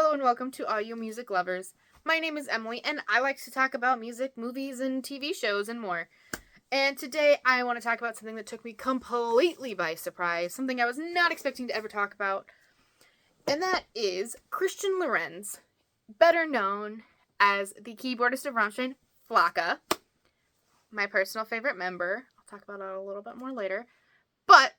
Hello and welcome to all you music lovers. My name is Emily and I like to talk about music, movies, and TV shows and more. And today I want to talk about something that took me completely by surprise, something I was not expecting to ever talk about, and that is Christian Lorenz, better known as the keyboardist of Rammstein, Flake, my personal favorite member. I'll talk about it a little bit more later. But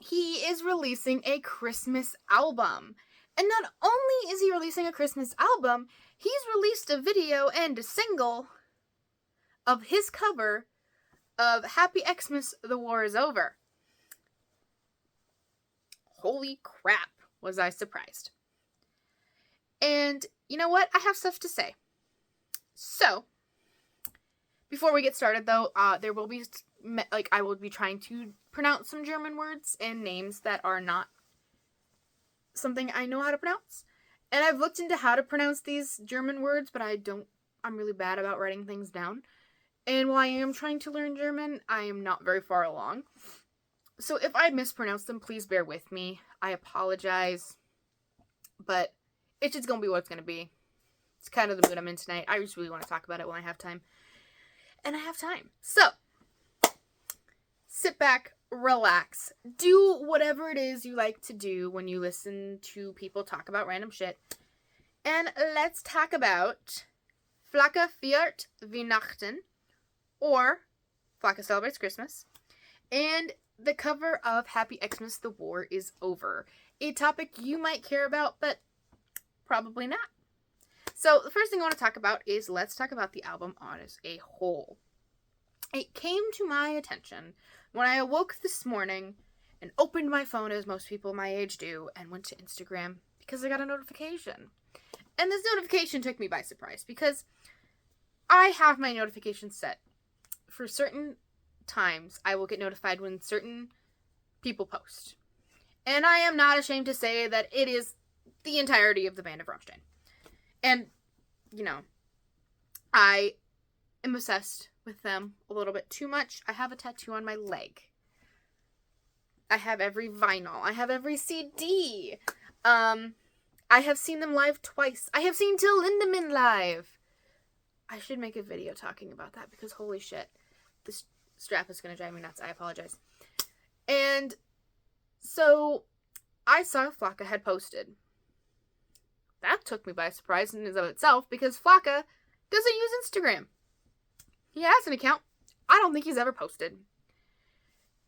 he is releasing a Christmas album. And not only is he releasing a Christmas album, he's released a video and a single of his cover of Happy Xmas, The War Is Over. Holy crap, was I surprised. And you know what? I have stuff to say. So, before we get started though, there will be, I will be trying to pronounce some German words and names that are not something I know how to pronounce. And I've looked into how to pronounce these German words, but I'm really bad about writing things down. And while I am trying to learn German, I am not very far along. So if I mispronounce them, please bear with me. I apologize. But it's just gonna be what it's gonna be. It's kind of the mood I'm in tonight. I just really want to talk about it when I have time. And I have time. So, sit back, relax, do whatever it is you like to do when you listen to people talk about random shit, and let's talk about Flake feiert Weihnachten, or Flake Celebrates Christmas, and the cover of Happy Xmas, The War Is Over, a topic you might care about, but probably not. So the first thing I want to talk about is let's talk about the album as a whole. It came to my attention when I awoke this morning and opened my phone, as most people my age do, and went to Instagram because I got a notification. And this notification took me by surprise because I have my notifications set. For certain times, I will get notified when certain people post. And I am not ashamed to say that it is the entirety of the band of Rammstein. And, I am obsessed with them a little bit too much. I have a tattoo on my leg. I have every vinyl. I have every CD. I have seen them live twice. I have seen Till Lindemann live. I should make a video talking about that because holy shit, this strap is going to drive me nuts. I apologize. And so I saw Flake had posted. That took me by surprise in and of itself because Flake doesn't use Instagram. He has an account. I don't think he's ever posted.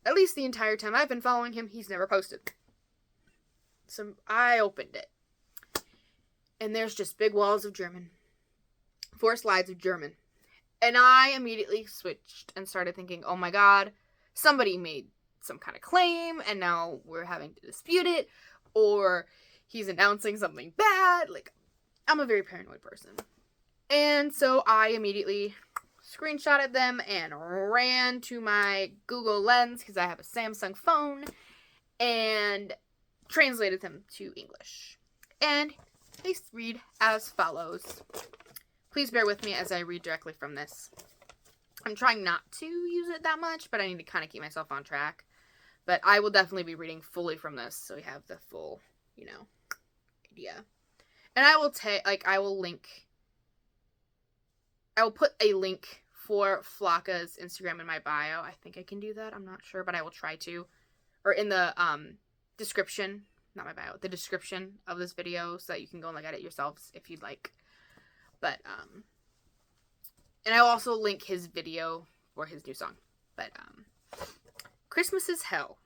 At least the entire time I've been following him, he's never posted. So I opened it. And there's just big walls of German. 4 slides of German. And I immediately switched and started thinking, oh my god, somebody made some kind of claim and now we're having to dispute it. Or he's announcing something bad. I'm a very paranoid person. And so I immediately screenshotted them and ran to my Google Lens because I have a Samsung phone and translated them to English. And they read as follows. Please bear with me as I read directly from this. I'm trying not to use it that much, but I need to kind of keep myself on track. But I will definitely be reading fully from this so we have the full, idea. And I will put a link for Flake's Instagram in my bio. I think I can do that. I'm not sure, but I will try to. Or in the description, not my bio, the description of this video so that you can go and look at it yourselves if you'd like. But, and I'll also link his video for his new song. But, Christmas is hell.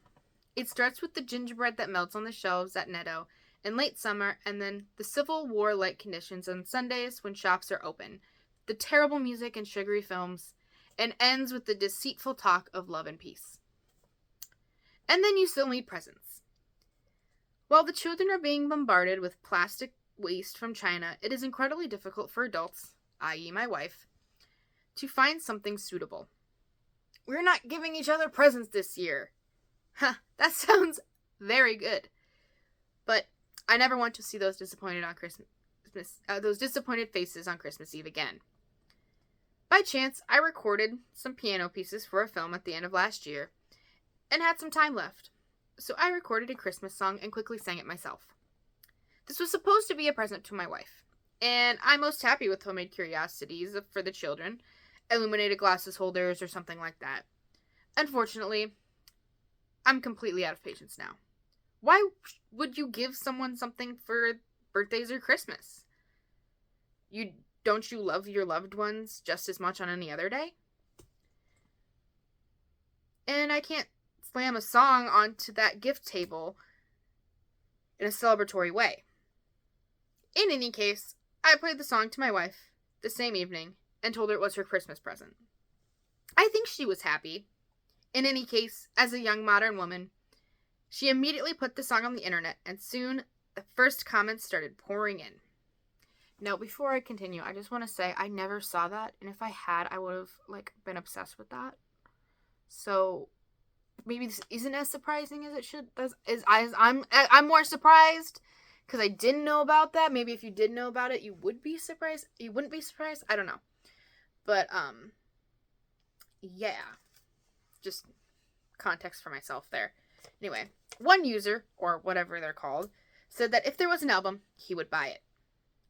It starts with the gingerbread that melts on the shelves at Netto in late summer, and then the Civil War-like conditions on Sundays when shops are open, the terrible music and sugary films, and ends with the deceitful talk of love and peace. And then you still need presents. While the children are being bombarded with plastic waste from China, it is incredibly difficult for adults, i.e. my wife, to find something suitable. We're not giving each other presents this year. That sounds very good. But I never want to see those disappointed faces on Christmas Eve again. By chance, I recorded some piano pieces for a film at the end of last year and had some time left. So I recorded a Christmas song and quickly sang it myself. This was supposed to be a present to my wife, and I'm most happy with homemade curiosities for the children, illuminated glasses holders or something like that. Unfortunately, I'm completely out of patience now. Why would you give someone something for birthdays or Christmas? Don't you love your loved ones just as much on any other day? And I can't slam a song onto that gift table in a celebratory way. In any case, I played the song to my wife the same evening and told her it was her Christmas present. I think she was happy. In any case, as a young modern woman, she immediately put the song on the internet, and soon the first comments started pouring in. Now, before I continue, I just want to say I never saw that, and if I had, I would have been obsessed with that. So maybe this isn't as surprising as it should. I'm more surprised because I didn't know about that. Maybe if you did know about it, you would be surprised. You wouldn't be surprised. I don't know, but yeah, just context for myself there. Anyway, one user, or whatever they're called, said that if there was an album, he would buy it.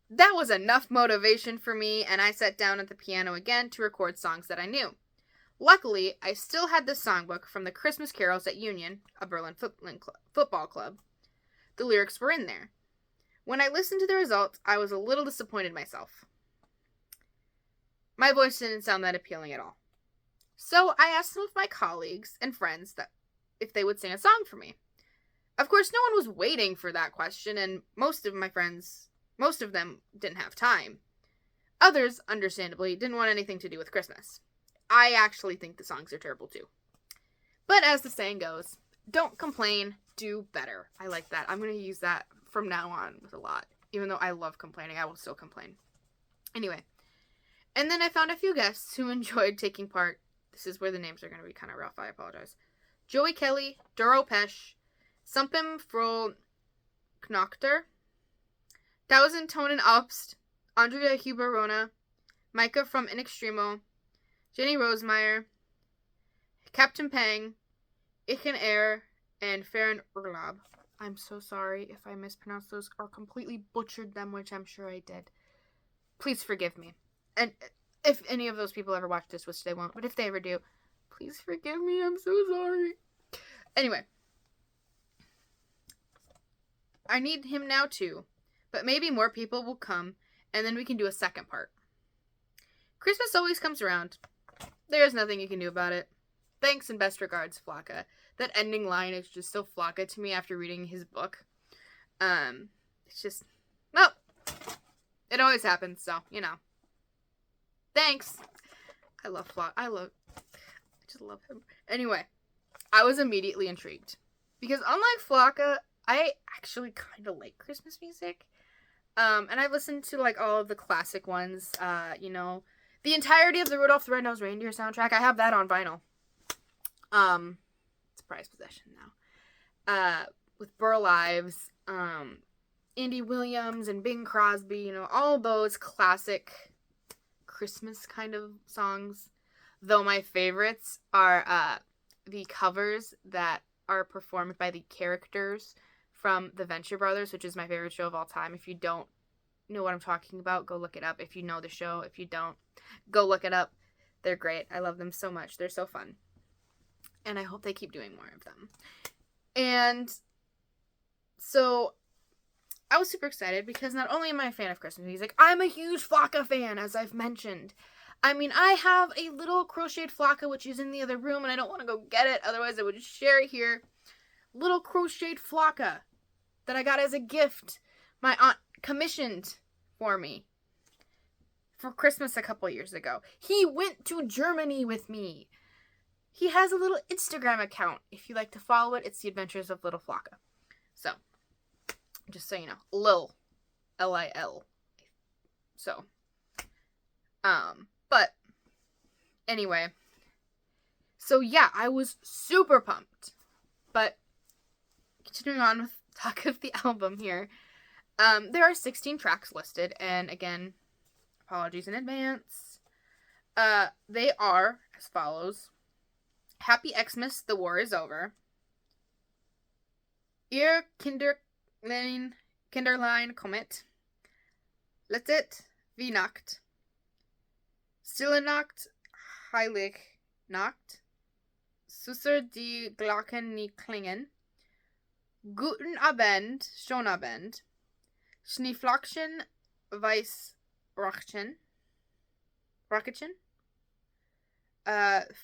That was enough motivation for me, and I sat down at the piano again to record songs that I knew. Luckily, I still had the songbook from the Christmas carols at Union, a Berlin football club. The lyrics were in there. When I listened to the results, I was a little disappointed myself. My voice didn't sound that appealing at all. So I asked some of my colleagues and friends that if they would sing a song for me. Of course, no one was waiting for that question, and most of them didn't have time. Others, understandably, didn't want anything to do with Christmas. I actually think the songs are terrible too. But as the saying goes, don't complain, do better. I like that. I'm going to use that from now on with a lot. Even though I love complaining, I will still complain. Anyway. And then I found a few guests who enjoyed taking part. This is where the names are going to be kind of rough. I apologize. Joey Kelly, Doro Pesch, Sumpim Frohl Knochter, Tausend Tonen Obst, Andrea Huber-Rona, Micah from In Extremo, Jenny Rosemeyer, Captain Pang, Ichen Air, and Farron Urlaub. I'm so sorry if I mispronounced those or completely butchered them, which I'm sure I did. Please forgive me. And if any of those people ever watch this, which they won't, but if they ever do, please forgive me. I'm so sorry. Anyway. I need him now too, but maybe more people will come, and then we can do a second part. Christmas always comes around. There's nothing you can do about it. Thanks and best regards, Flocka. That ending line is just so Flocka to me after reading his book. It's just, well, it always happens, so, Thanks. I love Flocka. I just love him. Anyway, I was immediately intrigued. Because unlike Flocka, I actually kind of like Christmas music. And I've listened to, all of the classic ones. The entirety of the Rudolph the Red-Nosed Reindeer soundtrack. I have that on vinyl. It's a prized possession now. With Burl Ives, Andy Williams, and Bing Crosby. All those classic Christmas kind of songs. Though my favorites are the covers that are performed by the characters from The Venture Brothers, which is my favorite show of all time. If you don't know what I'm talking about, go look it up. If you know the show, if you don't, go look it up. They're great. I love them so much. They're so fun. And I hope they keep doing more of them. And so I was super excited because not only am I a fan of Christmas music, I'm a huge Flocka fan, as I've mentioned. I mean, I have a little crocheted Flocka, which is in the other room, and I don't want to go get it. Otherwise, I would just share it here. Little crocheted Flocka that I got as a gift. My aunt commissioned for me for Christmas a couple years ago. He went to Germany with me. He has a little Instagram account. If you like to follow it, it's The Adventures of Little Flocka. So, just so you know, Lil. L-I-L. So, but, anyway. So, yeah, I was super pumped. But, continuing on with talk of the album here. There are 16 tracks listed, and again, apologies in advance. They are as follows. Happy Xmas, the war is over. Ihr Kinderlein Kinderlein kommet. Letzet Weihnacht. Stille Nacht, Heilig Nacht. Susser die Glocken nie klingen. Guten Abend, Schonabend. Schneeflockchen, Weißröckchen. Rocketchen.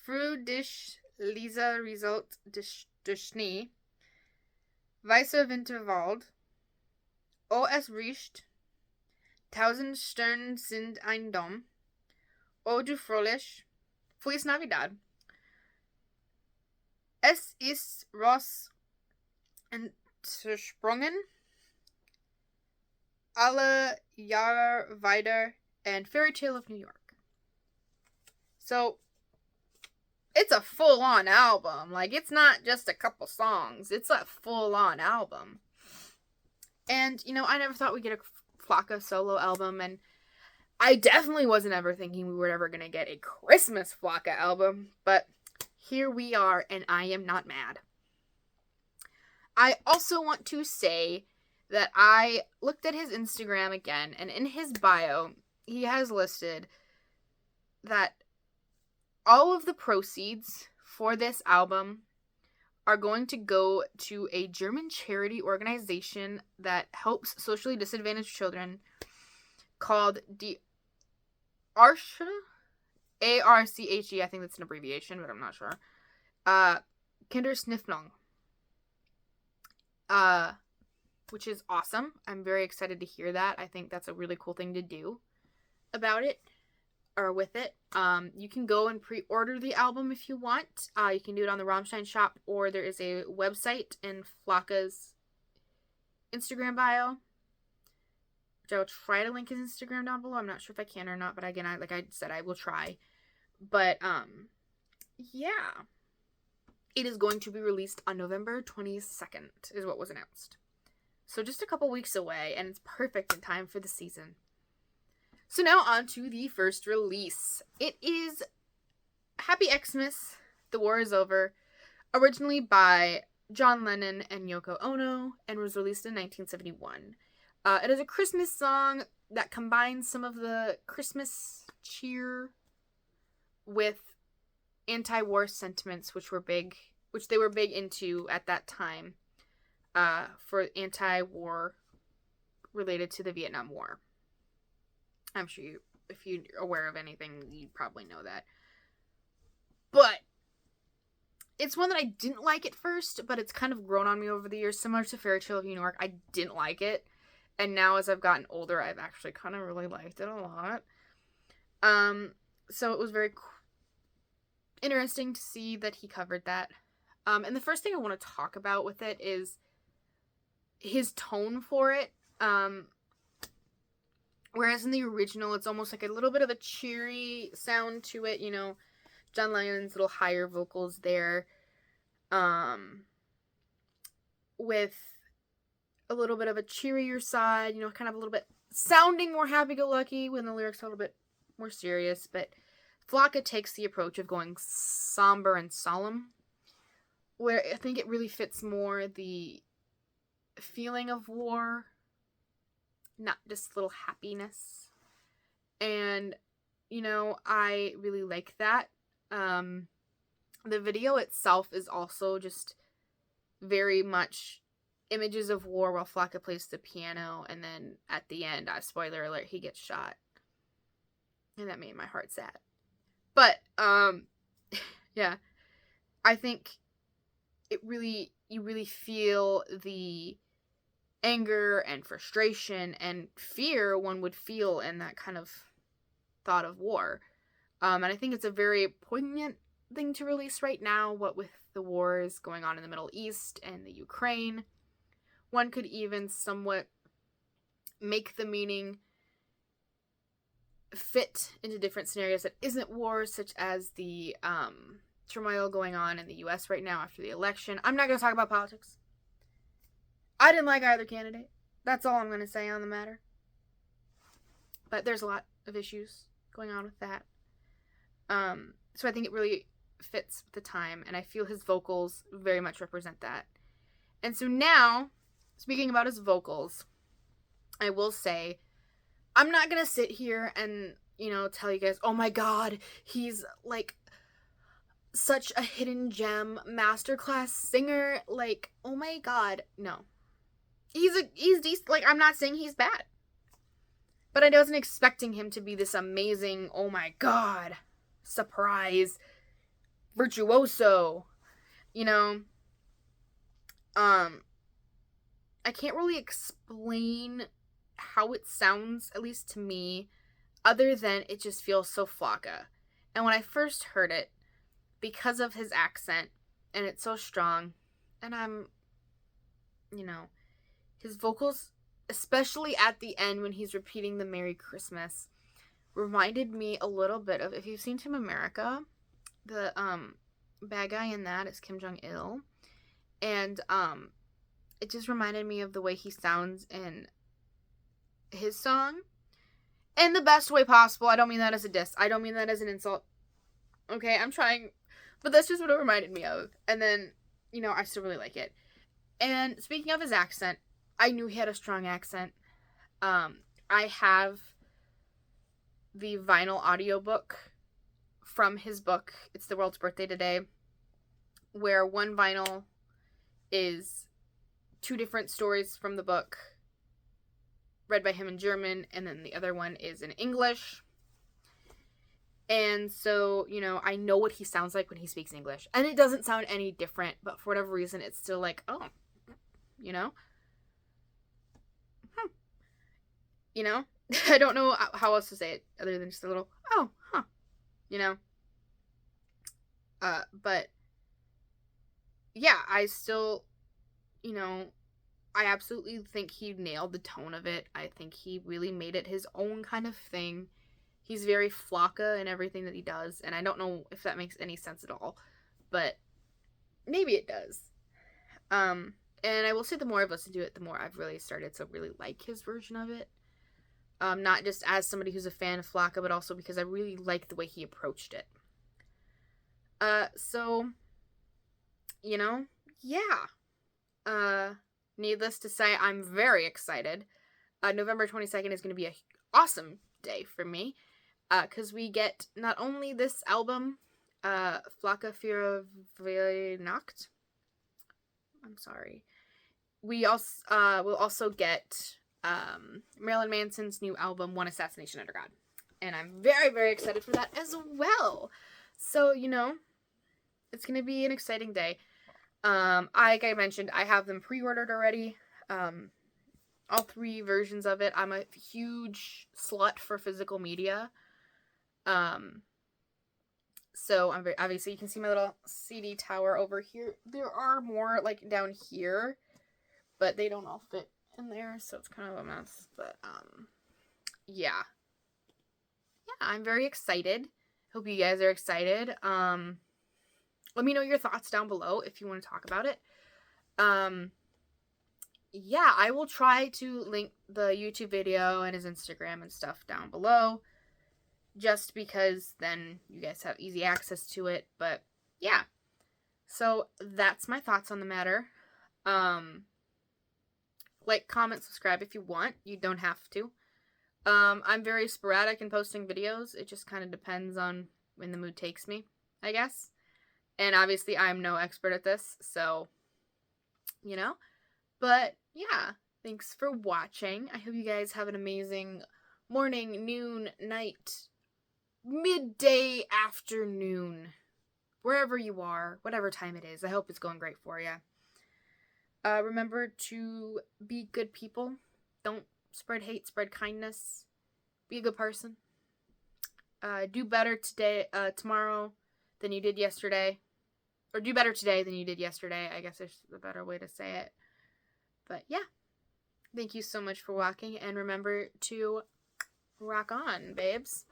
Früh dich, Lisa Result der Schnee. Weißer Winterwald. Oh, es riecht. 1000 Sterne sind ein Dom. Oh, du fröhlich. Feliz Navidad. Es ist Ross entsprungen. Alle Jahre weiter and Fairy Tale of New York. So, it's a full-on album. Like, it's not just a couple songs. It's a full-on album. And, you know, I never thought we'd get a Flocka solo album, and I definitely wasn't ever thinking we were ever going to get a Christmas Flocka album, but here we are, and I am not mad. I also want to say that I looked at his Instagram again, and in his bio, he has listed that all of the proceeds for this album are going to go to a German charity organization that helps socially disadvantaged children called Die Arche, A-R-C-H-E, I think that's an abbreviation, but I'm not sure. Kindersnifflung. Which is awesome. I'm very excited to hear that. I think that's a really cool thing to do about it, or with it. You can go and pre-order the album if you want. You can do it on the Rammstein shop, or there is a website in Flocka's Instagram bio, which I will try to link his Instagram down below. I'm not sure if I can or not, but again, like I said, I will try. But, yeah. It is going to be released on November 22nd, is what was announced. So just a couple weeks away, and it's perfect in time for the season. So now on to the first release. It is Happy Xmas, The War is Over, originally by John Lennon and Yoko Ono, and was released in 1971. It is a Christmas song that combines some of the Christmas cheer with anti-war sentiments, which they were big into at that time, for anti-war related to the Vietnam War. I'm sure if you're aware of anything, you'd probably know that. But it's one that I didn't like at first, but it's kind of grown on me over the years. Similar to Fairy Tale of New York, I didn't like it. And now as I've gotten older, I've actually kind of really liked it a lot. So it was very interesting to see that he covered that. And the first thing I want to talk about with it is his tone for it. Whereas in the original, it's almost like a little bit of a cheery sound to it, you know, John Lennon's little higher vocals there, with a little bit of a cheerier side, you know, kind of a little bit sounding more happy-go-lucky when the lyrics are a little bit more serious, but Flocka takes the approach of going somber and solemn, where I think it really fits more the feeling of war, not just little happiness. And, you know, I really like that. The video itself is also just very much images of war while Flocka plays the piano, and then at the end, spoiler alert, he gets shot. And that made my heart sad. But, yeah, I think you really feel the anger and frustration and fear one would feel in that kind of thought of war. And I think it's a very poignant thing to release right now, what with the wars going on in the Middle East and the Ukraine. One could even somewhat make the meaning fit into different scenarios that isn't war, such as the turmoil going on in the U.S. right now after the election. I'm not going to talk about politics. I didn't like either candidate. That's all I'm going to say on the matter. But there's a lot of issues going on with that. So I think it really fits the time, and I feel his vocals very much represent that. And so now, speaking about his vocals, I will say, I'm not gonna sit here and, tell you guys, oh my god, he's like such a hidden gem, masterclass singer. Like, oh my god, no. He's decent. Like, I'm not saying he's bad. But I wasn't expecting him to be this amazing, oh my god, surprise, virtuoso. You know, I can't really explain how it sounds, at least to me, other than it just feels so Flocka. And when I first heard it, because of his accent, and it's so strong, and his vocals, especially at the end when he's repeating the Merry Christmas, reminded me a little bit of, if you've seen Team America, the bad guy in that is Kim Jong-il, and it just reminded me of the way he sounds in his song, in the best way possible. I don't mean that as a diss. I don't mean that as an insult. Okay, I'm trying, but that's just what it reminded me of. And then, I still really like it. And speaking of his accent, I knew he had a strong accent. I have the vinyl audiobook from his book, It's the World's Birthday Today, where one vinyl is 2 different stories from the book read by him in German, and then the other one is in English. And so, I know what he sounds like when he speaks English. And it doesn't sound any different, but for whatever reason, it's still like, oh, I don't know how else to say it other than just a little, oh, huh, but yeah, I still, I absolutely think he nailed the tone of it. I think he really made it his own kind of thing. He's very Flocka in everything that he does, and I don't know if that makes any sense at all, but maybe it does. And I will say the more I've listened to it, the more I've really started to really like his version of it. Not just as somebody who's a fan of Flocka, but also because I really like the way he approached it. So, yeah. Needless to say, I'm very excited. November 22nd is going to be an awesome day for me. Because we get not only this album, Flocka für Weihnachten. I'm sorry. We also will also get Marilyn Manson's new album, One Assassination Under God. And I'm very, very excited for that as well. So, it's going to be an exciting day. Like I mentioned, I have them pre-ordered already. All 3 versions of it. I'm a huge slut for physical media. So I'm very, obviously you can see my little CD tower over here. There are more like down here, but they don't all fit in there, so it's kind of a mess. But yeah, I'm very excited. Hope you guys are excited. Let me know your thoughts down below if you want to talk about it. Yeah, I will try to link the YouTube video and his Instagram and stuff down below, just because then you guys have easy access to it. But yeah, so that's my thoughts on the matter. Like, comment, subscribe if you want. You don't have to. I'm very sporadic in posting videos. It just kind of depends on when the mood takes me, I guess. And obviously I'm no expert at this, so, But yeah, thanks for watching. I hope you guys have an amazing morning, noon, night, midday, afternoon, wherever you are, whatever time it is. I hope it's going great for you. Remember to be good people. Don't spread hate, spread kindness. Be a good person. Do better tomorrow than you did yesterday. Or do better today than you did yesterday. I guess there's a better way to say it. But yeah. Thank you so much for watching. And remember to rock on, babes.